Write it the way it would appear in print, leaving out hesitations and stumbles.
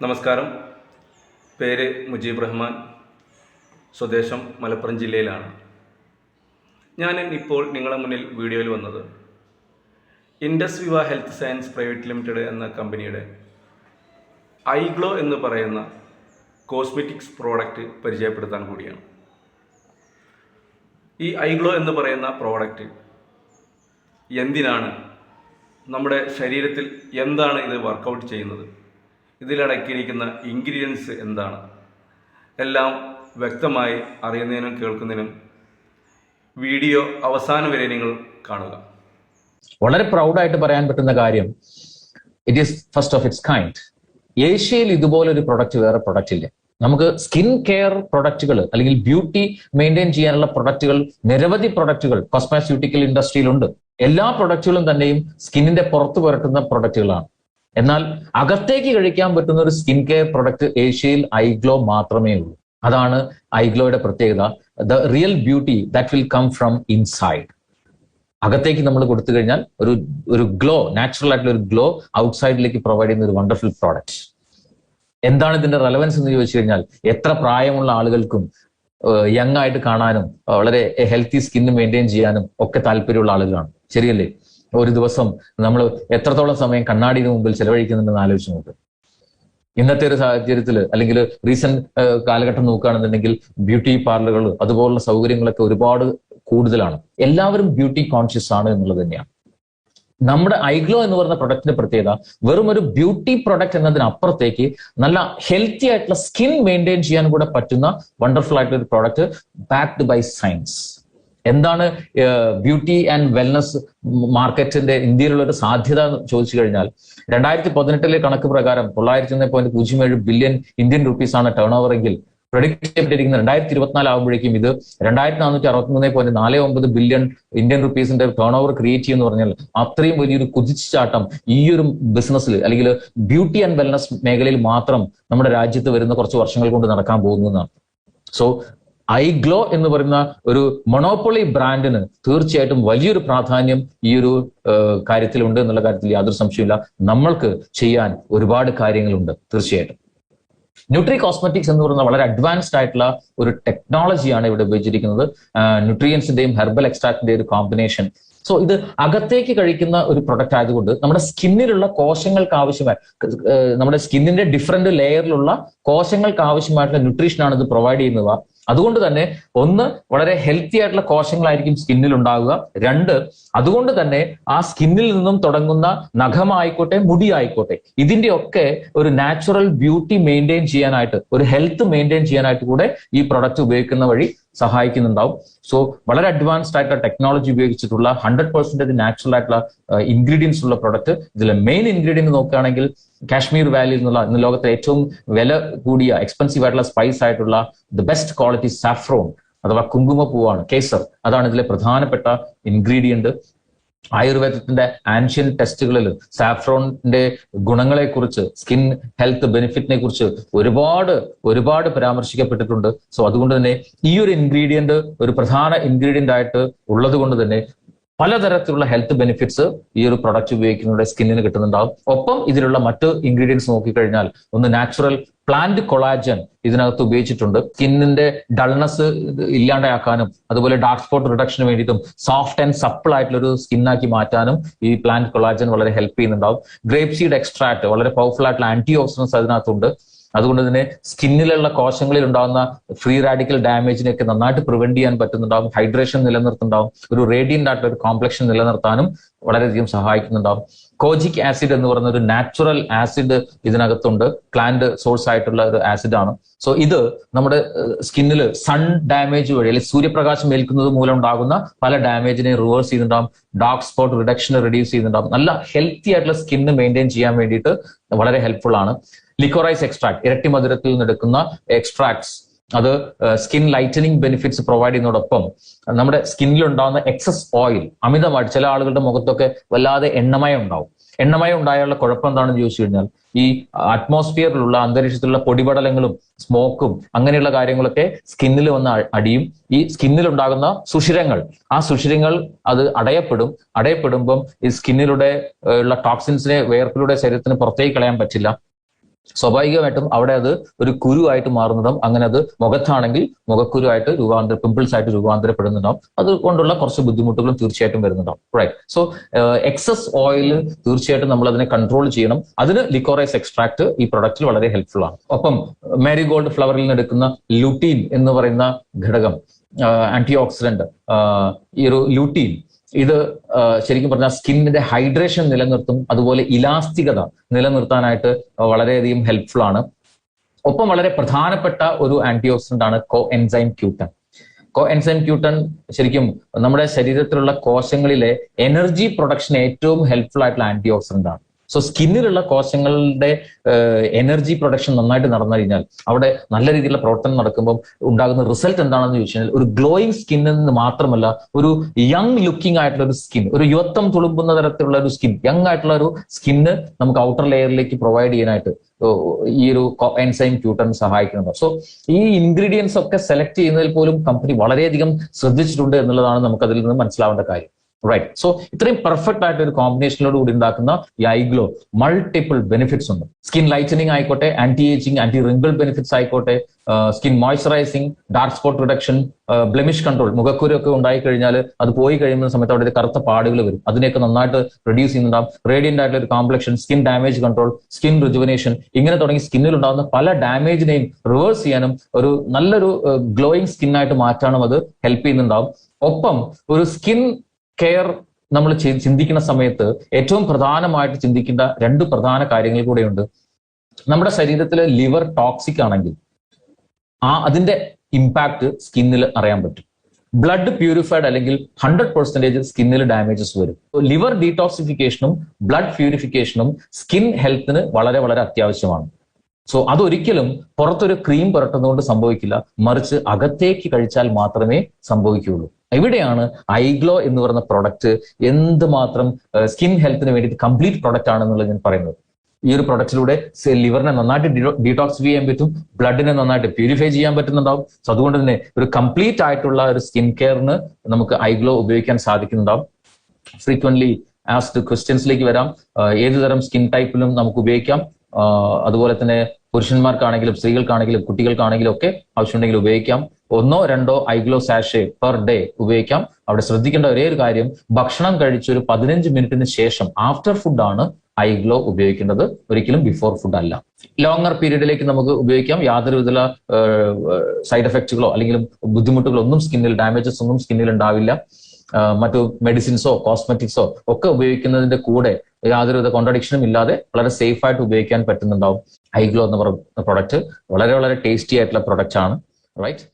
നമസ്കാരം. പേര് മുജീബ് റഹ്മാൻ. സ്വദേശം മലപ്പുറം ജില്ലയിലാണ്. ഞാൻ ഇപ്പോൾ നിങ്ങളുടെ മുന്നിൽ വീഡിയോയിൽ വന്നത് ഇൻഡസ് വിവ ഹെൽത്ത് സയൻസ് പ്രൈവറ്റ് ലിമിറ്റഡ് എന്ന കമ്പനിയുടെ ഐഗ്ലോ എന്ന് പറയുന്ന കോസ്മെറ്റിക്സ് പ്രോഡക്റ്റ് പരിചയപ്പെടുത്താൻ കൂടിയാണ്. ഈ ഐഗ്ലോ എന്ന് പറയുന്ന പ്രോഡക്റ്റ് എന്തിനാണ്, നമ്മുടെ ശരീരത്തിൽ എന്താണ് ഇത് വർക്കൗട്ട് ചെയ്യുന്നത്, ഇതിലടക്കിയിരിക്കുന്ന ഇൻഗ്രീഡിയൻസ് എന്താണ്, എല്ലാം വ്യക്തമായി അറിയുന്നതിനും കേൾക്കുന്നതിനും വീഡിയോ അവസാനം വരെ നിങ്ങൾ കാണുക. വളരെ പ്രൗഡായിട്ട് പറയാൻ പറ്റുന്ന കാര്യം, it is first of its kind. ഏഷ്യയിൽ ഇതുപോലൊരു പ്രൊഡക്റ്റ് വേറെ പ്രൊഡക്റ്റ് ഇല്ല. നമുക്ക് സ്കിൻ കെയർ പ്രൊഡക്റ്റുകൾ അല്ലെങ്കിൽ ബ്യൂട്ടി മെയിൻറ്റെയിൻ ചെയ്യാനുള്ള പ്രൊഡക്റ്റുകൾ, നിരവധി പ്രൊഡക്റ്റുകൾ കോസ്മെസ്യൂട്ടിക്കൽ ഇൻഡസ്ട്രിയിലുണ്ട്. എല്ലാ പ്രൊഡക്റ്റുകളും തന്നെയും സ്കിന്നിന്റെ പുറത്ത് പുരട്ടുന്ന പ്രൊഡക്റ്റുകളാണ്. എന്നാൽ അകത്തേക്ക് കഴിക്കാൻ പറ്റുന്ന ഒരു സ്കിൻ കെയർ പ്രൊഡക്റ്റ് ഏഷ്യയിൽ ഐഗ്ലോ മാത്രമേ ഉള്ളൂ. അതാണ് ഐഗ്ലോയുടെ പ്രത്യേകത. The real beauty that will come from inside. അകത്തേക്ക് നമ്മൾ കൊടുത്തു കഴിഞ്ഞാൽ ഒരു ഗ്ലോ, നാച്ചുറൽ ആയിട്ടുള്ള ഒരു ഗ്ലോ ഔട്ട്സൈഡിലേക്ക് പ്രൊവൈഡ് ചെയ്യുന്ന ഒരു വണ്ടർഫുൾ പ്രോഡക്റ്റ്. എന്താണ് ഇതിന്റെ റെലവൻസ് എന്ന് ചോദിച്ചു കഴിഞ്ഞാൽ, എത്ര പ്രായമുള്ള ആളുകൾക്കും യങ് ആയിട്ട് കാണാനും വളരെ ഹെൽത്തി സ്കിന്ന് മെയിൻറ്റെയിൻ ചെയ്യാനും ഒക്കെ താല്പര്യമുള്ള ആളുകളാണ്. ശരിയല്ലേ? ഒരു ദിവസം നമ്മൾ എത്രത്തോളം സമയം കണ്ണാടിന് മുമ്പിൽ ചെലവഴിക്കുന്നുണ്ടെന്ന് ആലോചിച്ച് നോക്ക്. ഇന്നത്തെ ഒരു സാഹചര്യത്തിൽ അല്ലെങ്കിൽ റീസെന്റ് കാലഘട്ടം നോക്കുകയാണെന്നുണ്ടെങ്കിൽ ബ്യൂട്ടി പാർലറുകൾ അതുപോലുള്ള സൗകര്യങ്ങളൊക്കെ ഒരുപാട് കൂടുതലാണ്. എല്ലാവരും ബ്യൂട്ടി കോൺഷ്യസ് ആണ് എന്നുള്ളത് തന്നെയാണ്. നമ്മുടെ ഐഗ്ലോ എന്ന് പറയുന്ന പ്രൊഡക്റ്റിന്റെ പ്രത്യേകത വെറും ഒരു ബ്യൂട്ടി പ്രൊഡക്റ്റ് എന്നതിനപ്പുറത്തേക്ക് നല്ല ഹെൽത്തി ആയിട്ടുള്ള സ്കിൻ മെയിൻറ്റെയിൻ ചെയ്യാൻ കൂടെ പറ്റുന്ന വണ്ടർഫുൾ ആയിട്ടുള്ള ഒരു പ്രോഡക്റ്റ് ബാക്ക്ഡ് ബൈ സയൻസ്. എന്താണ് ബ്യൂട്ടി ആൻഡ് വെൽനസ് മാർക്കറ്റിന്റെ ഇന്ത്യയിലുള്ള ഒരു സാധ്യത എന്ന് ചോദിച്ചു കഴിഞ്ഞാൽ, 2018 കണക്ക് പ്രകാരം 901.07 billion Indian rupees turnover എങ്കിൽ പ്രൊഡിക്ട് ചെയ്യപ്പെട്ടിരിക്കുന്ന 2024 ആകുമ്പോഴേക്കും ഇത് 2463.49 ബില്യൺ ഇന്ത്യൻ റുപ്പീസിന്റെ ടേൺ ഓവർ ക്രിയേറ്റ് ചെയ്യുമെന്ന് പറഞ്ഞാൽ അത്രയും വലിയൊരു കുതിച്ചുചാട്ടം ഈ ഒരു ബിസിനസ്സിൽ അല്ലെങ്കിൽ ബ്യൂട്ടി ആൻഡ് വെൽനസ് മേഖലയിൽ മാത്രം നമ്മുടെ രാജ്യത്ത് വരുന്ന കുറച്ച് വർഷങ്ങൾ കൊണ്ട് നടക്കാൻ പോകുന്നതാണ്. സോ ഐഗ്ലോ എന്ന് പറയുന്ന ഒരു മൊണോപ്പൊളി ബ്രാൻഡിന് തീർച്ചയായിട്ടും വലിയൊരു പ്രാധാന്യം ഈ ഒരു കാര്യത്തിലുണ്ട് എന്നുള്ള കാര്യത്തിൽ യാതൊരു സംശയമില്ല. നമ്മൾക്ക് ചെയ്യാൻ ഒരുപാട് കാര്യങ്ങളുണ്ട് തീർച്ചയായിട്ടും. ന്യൂട്രി കോസ്മെറ്റിക്സ് എന്ന് പറയുന്ന വളരെ അഡ്വാൻസ്ഡ് ആയിട്ടുള്ള ഒരു ടെക്നോളജിയാണ് ഇവിടെ ഉപയോഗിച്ചിരിക്കുന്നത്. ന്യൂട്രിയൻസിന്റെയും ഹെർബൽ എക്സ്ട്രാക്ടിന്റെയും ഒരു കോമ്പിനേഷൻ. സോ ഇത് അകത്തേക്ക് കഴിക്കുന്ന ഒരു പ്രൊഡക്റ്റ് ആയതുകൊണ്ട് നമ്മുടെ സ്കിന്നിലുള്ള കോശങ്ങൾക്ക് ആവശ്യമായ, നമ്മുടെ സ്കിന്നിന്റെ ഡിഫറെന്റ് ലെയറിലുള്ള കോശങ്ങൾക്ക് ആവശ്യമായിട്ടുള്ള ന്യൂട്രീഷനാണ് ഇത് പ്രൊവൈഡ് ചെയ്യുന്നത്. അതുകൊണ്ട് തന്നെ ഒന്ന്, വളരെ ഹെൽത്തി ആയിട്ടുള്ള കോശങ്ങളായിരിക്കും സ്കിന്നിൽ ഉണ്ടാകുക. രണ്ട്, അതുകൊണ്ട് തന്നെ ആ സ്കിന്നിൽ നിന്നും തുടങ്ങുന്ന നഖമായിക്കോട്ടെ മുടി ആയിക്കോട്ടെ ഇതിന്റെയൊക്കെ ഒരു നാച്ചുറൽ ബ്യൂട്ടി മെയിൻറ്റെയിൻ ചെയ്യാനായിട്ട്, ഒരു ഹെൽത്ത് മെയിൻറ്റെയിൻ ചെയ്യാനായിട്ട് കൂടെ ഈ പ്രൊഡക്റ്റ് ഉപയോഗിക്കുന്ന വഴി സഹായിക്കുന്നുണ്ടാവും. സോ വളരെ അഡ്വാൻസ്ഡ് ആയിട്ടുള്ള ടെക്നോളജി ഉപയോഗിച്ചിട്ടുള്ള 100% നാച്ചുറൽ ആയിട്ടുള്ള ഇൻഗ്രീഡിയൻസ് ഉള്ള പ്രൊഡക്റ്റ്. ഇതിലെ മെയിൻ ഇൻഗ്രീഡിയന്റ് നോക്കുകയാണെങ്കിൽ കാശ്മീർ വാലിയിൽ നിന്നുള്ള ഇന്ന് ലോകത്തിലെ ഏറ്റവും വില കൂടിയ എക്സ്പെൻസീവ് ആയിട്ടുള്ള സ്പൈസ് ആയിട്ടുള്ള ദ ബെസ്റ്റ് ക്വാളിറ്റി സാഫ്രോൺ അഥവാ കുങ്കുമപ്പൂവാണ്, കേസർ. അതാണ് ഇതിലെ പ്രധാനപ്പെട്ട ഇൻഗ്രീഡിയന്റ്. ആയുർവേദത്തിന്റെ ആൻഷ്യൻ ടെസ്റ്റുകളിൽ സാഫ്രോണിന്റെ ഗുണങ്ങളെക്കുറിച്ച്, സ്കിൻ ഹെൽത്ത് ബെനിഫിറ്റിനെ കുറിച്ച് ഒരുപാട് പരാമർശിക്കപ്പെട്ടിട്ടുണ്ട്. സോ അതുകൊണ്ട് തന്നെ ഈ ഒരു ഇൻഗ്രീഡിയന്റ് ഒരു പ്രധാന ഇൻഗ്രീഡിയന്റ് ആയിട്ട് ഉള്ളത് കൊണ്ട് തന്നെ പലതരത്തിലുള്ള ഹെൽത്ത് ബെനിഫിറ്റ്സ് ഈ ഒരു പ്രൊഡക്റ്റ് ഉപയോഗിക്കുന്നതിലൂടെ സ്കിന്നിന് കിട്ടുന്നുണ്ടാവും. ഒപ്പം ഇതിലുള്ള മറ്റ് ഇൻഗ്രീഡിയൻസ് നോക്കിക്കഴിഞ്ഞാൽ, ഒന്ന് നാച്ചുറൽ പ്ലാന്റ് കൊളാജൻ ഇതിനകത്ത് ഉപയോഗിച്ചിട്ടുണ്ട്. സ്കിന്നിന്റെ ഡൾനെസ് ഇല്ലാണ്ടാക്കാനും അതുപോലെ ഡാർക്ക് സ്പോട്ട് റിഡക്ഷന് വേണ്ടിയിട്ടും സോഫ്റ്റ് ആൻഡ് സപ്പിൾ ആയിട്ടുള്ള ഒരു സ്കിന്നാക്കി മാറ്റാനും ഈ പ്ലാന്റ് കൊളാജൻ വളരെ ഹെൽപ്പ് ചെയ്യുന്നുണ്ടാവും. ഗ്രേപ്പ് സീഡ് എക്സ്ട്രാക്ട് വളരെ പവർഫുൾ ആയിട്ടുള്ള ആന്റി ഓക്സിഡൻസ് അതിനകത്തുണ്ട്. അതുകൊണ്ട് തന്നെ സ്കിന്നിലുള്ള കോശങ്ങളിൽ ഉണ്ടാകുന്ന ഫ്രീ റാഡിക്കൽ ഡാമേജിനെയൊക്കെ നന്നായിട്ട് പ്രിവെന്റ് ചെയ്യാൻ പറ്റുന്നുണ്ടാവും. ഹൈഡ്രേഷൻ നിലനിർത്തുന്നുണ്ടാവും. ഒരു റേഡിയന്റ് ആയിട്ടുള്ള ഒരു കോംപ്ലക്ഷൻ നിലനിർത്താനും വളരെയധികം സഹായിക്കുന്നുണ്ടാവും. കോജിക് ആസിഡ് എന്ന് പറയുന്ന ഒരു നാച്ചുറൽ ആസിഡ് ഇതിനകത്തുണ്ട്. പ്ലാന്റ് സോഴ്സ് ആയിട്ടുള്ള ഒരു ആസിഡ് ആണ്. സോ ഇത് നമ്മുടെ സ്കിന്നിൽ സൺ ഡാമേജ് വഴി അല്ലെങ്കിൽ സൂര്യപ്രകാശം ഏൽക്കുന്നത് മൂലം ഉണ്ടാകുന്ന പല ഡാമേജിനെ റിവേഴ്സ് ചെയ്യുന്നുണ്ടാവും. ഡാർക്ക് സ്പോട്ട് റിഡക്ഷനെ റെഡ്യൂസ് ചെയ്യുന്നുണ്ടാവും. നല്ല ഹെൽത്തി ആയിട്ടുള്ള സ്കിന്ന് മെയിൻറ്റെയിൻ ചെയ്യാൻ വേണ്ടിയിട്ട് വളരെ ഹെൽപ്ഫുൾ ആണ്. ലിക്കോറൈസ് എക്സ്ട്രാക്ട്, ഇരട്ടി മധുരത്തിൽ നിന്ന് എടുക്കുന്ന എക്സ്ട്രാക്ട്സ്, അത് സ്കിൻ ലൈറ്റനിങ് ബെനിഫിറ്റ്സ് പ്രൊവൈഡ് ചെയ്യുന്നതോടൊപ്പം നമ്മുടെ സ്കിന്നിൽ ഉണ്ടാകുന്ന എക്സസ് ഓയിൽ, അമിതമായിട്ട് ചില ആളുകളുടെ മുഖത്തൊക്കെ വല്ലാതെ എണ്ണമയം ഉണ്ടാവും. എണ്ണമയം ഉണ്ടായുള്ള കുഴപ്പം എന്താണെന്ന് ചോദിച്ചു കഴിഞ്ഞാൽ, ഈ അറ്റ്മോസ്ഫിയറിലുള്ള അന്തരീക്ഷത്തിലുള്ള പൊടിപടലങ്ങളും സ്മോക്കും അങ്ങനെയുള്ള കാര്യങ്ങളൊക്കെ സ്കിന്നിൽ വന്ന് അടിയും. ഈ സ്കിന്നിൽ ഉണ്ടാകുന്ന സുഷിരങ്ങൾ, ആ സുഷിരങ്ങൾ അത് അടയപ്പെടുമ്പം ഈ സ്കിന്നിലൂടെ ഉള്ള ടോക്സിൻസിനെ വേർപ്പിലൂടെ ശരീരത്തിന് പുറത്തേക്ക് കളയാൻ പറ്റില്ല. സ്വാഭാവികമായിട്ടും അവിടെ അത് ഒരു കുരുവായിട്ട് മാറുന്നതും അങ്ങനെ അത് മുഖത്താണെങ്കിൽ മുഖക്കുരുവായിട്ട് പിമ്പിൾസ് ആയിട്ട് രൂപാന്തരപ്പെടുന്നുണ്ടാവും. അതുകൊണ്ടുള്ള കുറച്ച് ബുദ്ധിമുട്ടുകളും തീർച്ചയായിട്ടും വരുന്നുണ്ടാവും. റൈറ്റ്. സോ എക്സസ് ഓയിൽ തീർച്ചയായിട്ടും നമ്മൾ അതിനെ കൺട്രോൾ ചെയ്യണം. അതിന് ലിക്കോറൈസ് എക്സ്ട്രാക്ട് ഈ പ്രൊഡക്റ്റിൽ വളരെ ഹെൽപ്ഫുൾ ആണ്. ഒപ്പം മാരിഗോൾഡ് ഫ്ലവറിൽ നിന്ന് എടുക്കുന്ന ലുട്ടീൻ എന്ന് പറയുന്ന ഘടകം, ആന്റി ഓക്സിഡന്റ്, ഈ ഒരു ലുട്ടീൻ ഇത് ശരിക്കും പറഞ്ഞാൽ സ്കിന്നിന്റെ ഹൈഡ്രേഷൻ നിലനിർത്തും. അതുപോലെ ഇലാസ്തികത നിലനിർത്താനായിട്ട് വളരെയധികം ഹെൽപ്ഫുൾ ആണ്. ഒപ്പം വളരെ പ്രധാനപ്പെട്ട ഒരു ആന്റി ഓക്സിഡന്റ് ആണ് കോഎൻസൈം Q10. കോഎൻസൈം Q10 ശരിക്കും നമ്മുടെ ശരീരത്തിലുള്ള കോശങ്ങളിലെ എനർജി പ്രൊഡക്ഷൻ ഏറ്റവും ഹെൽപ്ഫുൾ ആയിട്ടുള്ള ആന്റി ഓക്സിഡന്റ് ആണ്. സോ സ്കിന്നിലുള്ള കോശങ്ങളുടെ എനർജി പ്രൊഡക്ഷൻ നന്നായിട്ട് നടന്നു കഴിഞ്ഞാൽ അവിടെ നല്ല രീതിയിലുള്ള പ്രവർത്തനം നടക്കുമ്പോൾ ഉണ്ടാകുന്ന റിസൾട്ട് എന്താണെന്ന് ചോദിച്ചു കഴിഞ്ഞാൽ ഒരു ഗ്ലോയിങ് സ്കിന്നിൽ നിന്ന് മാത്രമല്ല, ഒരു യങ് ലുക്കിംഗ് ആയിട്ടുള്ള ഒരു സ്കിൻ, ഒരു യുവത്വം തുളുമ്പുന്ന തരത്തിലുള്ള ഒരു സ്കിൻ, യങ് ആയിട്ടുള്ള ഒരു സ്കിന്ന് നമുക്ക് ഔട്ടർ ലെയറിലേക്ക് പ്രൊവൈഡ് ചെയ്യാനായിട്ട് ഈ ഒരു എൻസൈം Q10 സഹായിക്കുന്നുണ്ട്. സോ ഈ ഇൻഗ്രീഡിയൻസ് ഒക്കെ സെലക്ട് ചെയ്യുന്നതിൽ പോലും കമ്പനി വളരെയധികം ശ്രദ്ധിച്ചിട്ടുണ്ട് എന്നുള്ളതാണ് നമുക്ക് അതിൽ നിന്ന് മനസ്സിലാവേണ്ട കാര്യം. റൈറ്റ്. സോ ഇത്രയും പെർഫെക്റ്റ് ആയിട്ട് ഒരു കോമ്പിനേഷനോട് കൂടി ഉണ്ടാക്കുന്ന ഈ ഐഗ്ലോ മൾട്ടിപ്പിൾ ബെനിഫിറ്റ്സ് ഉണ്ട്. സ്കിൻ ലൈറ്റനിങ് ആയിക്കോട്ടെ, anti ageing, anti wrinkle benefits ആയിക്കോട്ടെ, skin moisturising, dark spot reduction, blemish control, മുഖക്കുരു ഒക്കെ ഉണ്ടായി കഴിഞ്ഞാൽ അത് പോയി കഴിയുന്ന സമയത്ത് അവിടെ കറുത്ത പാടുകൾ വരും, അതിനെയൊക്കെ നന്നായിട്ട് റെഡ്യൂസ് ചെയ്യുന്നുണ്ടാവും. റേഡിയന്റ് ആയിട്ടുള്ള ഒരു complexion, skin damage control, skin rejuvenation, ഇങ്ങനെ തുടങ്ങി സ്കിന്നിൽ ഉണ്ടാകുന്ന പല ഡാമേജിനെയും റിവേഴ്സ് ചെയ്യാനും ഒരു നല്ലൊരു ഗ്ലോയിങ് സ്കിൻ ആയിട്ട് മാറ്റാനും അത് ഹെൽപ്പ് ചെയ്യുന്നുണ്ടാവും. ഒപ്പം ഒരു സ്കിൻ കെയർ നമ്മൾ ചിന്തിക്കുന്ന സമയത്ത് ഏറ്റവും പ്രധാനമായിട്ട് ചിന്തിക്കേണ്ട രണ്ട് പ്രധാന കാര്യങ്ങൾ കൂടെയുണ്ട്. നമ്മുടെ ശരീരത്തിലെ ലിവർ ടോക്സിക് ആണെങ്കിൽ അതിന്റെ ഇമ്പാക്ട് സ്കിന്നിൽ അറിയാൻ പറ്റും. ബ്ലഡ് പ്യൂരിഫൈഡ് അല്ലെങ്കിൽ 100% സ്കിന്നിൽ ഡാമേജസ് വരും. ലിവർ ഡീടോക്സിഫിക്കേഷനും ബ്ലഡ് പ്യൂരിഫിക്കേഷനും സ്കിൻ ഹെൽത്തിന് വളരെ വളരെ അത്യാവശ്യമാണ്. സോ അതൊരിക്കലും പുറത്തൊരു ക്രീം പുരട്ടുന്നതുകൊണ്ട് സംഭവിക്കില്ല, മറിച്ച് അകത്തേക്ക് കഴിച്ചാൽ മാത്രമേ സംഭവിക്കുകയുള്ളൂ. ഇവിടെയാണ് ഐഗ്ലോ എന്ന് പറയുന്ന പ്രൊഡക്റ്റ് എന്തുമാത്രം സ്കിൻ ഹെൽത്തിന് വേണ്ടിയിട്ട് കംപ്ലീറ്റ് പ്രൊഡക്റ്റ് ആണെന്നുള്ളത് ഞാൻ പറയുന്നത്. ഈ ഒരു പ്രൊഡക്റ്റിലൂടെ ലിവറിനെ നന്നായിട്ട് ഡീടോക്സിഫൈ ചെയ്യാൻ പറ്റും, ബ്ലഡിനെ നന്നായിട്ട് പ്യൂരിഫൈ ചെയ്യാൻ പറ്റുന്നുണ്ടാവും. സോ അതുകൊണ്ട് തന്നെ ഒരു കംപ്ലീറ്റ് ആയിട്ടുള്ള ഒരു സ്കിൻ കെയറിന് നമുക്ക് ഐഗ്ലോ ഉപയോഗിക്കാൻ സാധിക്കുന്നുണ്ടാവും. ഫ്രീക്വന്റ്ലി ആസ്ഡ് ക്വസ്റ്റ്യൻസിലേക്ക് വരാം. ഏതുതരം സ്കിൻ ടൈപ്പിലും നമുക്ക് ഉപയോഗിക്കാം. അതുപോലെ തന്നെ പുരുഷന്മാർക്കാണെങ്കിലും സ്ത്രീകൾക്കാണെങ്കിലും കുട്ടികൾക്കാണെങ്കിലും ഒക്കെ ആവശ്യമുണ്ടെങ്കിൽ ഉപയോഗിക്കാം. 1-2 ഐഗ്ലോ സാഷെ പെർ ഡേ ഉപയോഗിക്കാം. അവിടെ ശ്രദ്ധിക്കേണ്ട ഒരേ ഒരു കാര്യം, ഭക്ഷണം കഴിച്ച് ഒരു 15 മിനിറ്റിന് ശേഷം ആഫ്റ്റർ ഫുഡാണ് ഐഗ്ലോ ഉപയോഗിക്കേണ്ടത്, ഒരിക്കലും ബിഫോർ ഫുഡ് അല്ല. ലോങ്ങർ പീരീഡിലേക്ക് നമുക്ക് ഉപയോഗിക്കാം. യാതൊരു വിധ സൈഡ് എഫക്റ്റുകളോ അല്ലെങ്കിൽ ബുദ്ധിമുട്ടുകളോ ഒന്നും സ്കിന്നിൽ, ഡാമേജസ് ഒന്നും സ്കിന്നിൽ ഉണ്ടാവില്ല. മറ്റു മെഡിസിൻസോ കോസ്മെറ്റിക്സോ ഒക്കെ ഉപയോഗിക്കുന്നതിന്റെ കൂടെ യാതൊരുവിധ കോൺട്രഡിക്ഷനും ഇല്ലാതെ വളരെ സേഫ് ആയിട്ട് ഉപയോഗിക്കാൻ പറ്റുന്നുണ്ടാവും. ഐഗ്ലോ എന്ന് പറയുന്ന പ്രൊഡക്റ്റ് വളരെ വളരെ ടേസ്റ്റി ആയിട്ടുള്ള പ്രൊഡക്റ്റ് ആണ്. റൈറ്റ്.